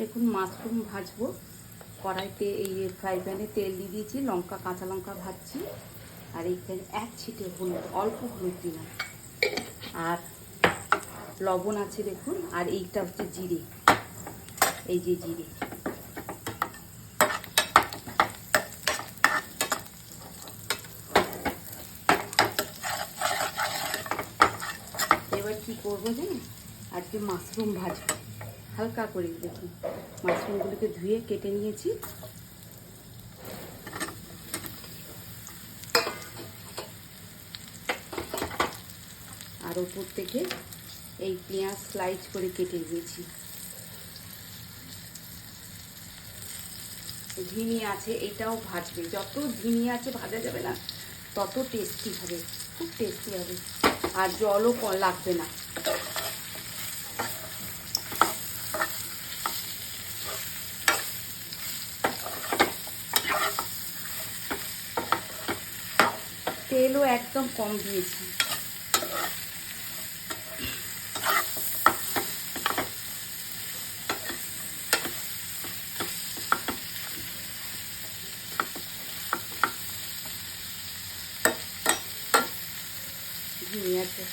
এখন মাশরুম ভাজবো। কড়াইতে এই ফ্রাই প্যানে তেল দিয়ে দিয়েছি, কাঁচা লঙ্কা ভাজছি। আর এইখানে এক ছিটে হলুদ, অল্প হলুদ দিলাম, আর লবণ আছে দেখুন। আর এইটা হচ্ছে জিরে, এই যে জিরে। এবার কি করবো জানেন, আজকে মাশরুম ভাজবো হালকা করে। দেখুন মাশরুমগুলোকে ধুয়ে কেটে নিয়েছি। আর ওপর থেকে এই পেঁয়াজ স্লাইস করে কেটে দিয়েছি। ধিমি আছে, এটাও ভাজবে। যত ধিমি আছে ভাজা যাবে না, তত টেস্টি হবে, খুব টেস্টি হবে। আর জলও লাগবে না। তেলও একদম কম দিয়েছি। ধিমি আছে।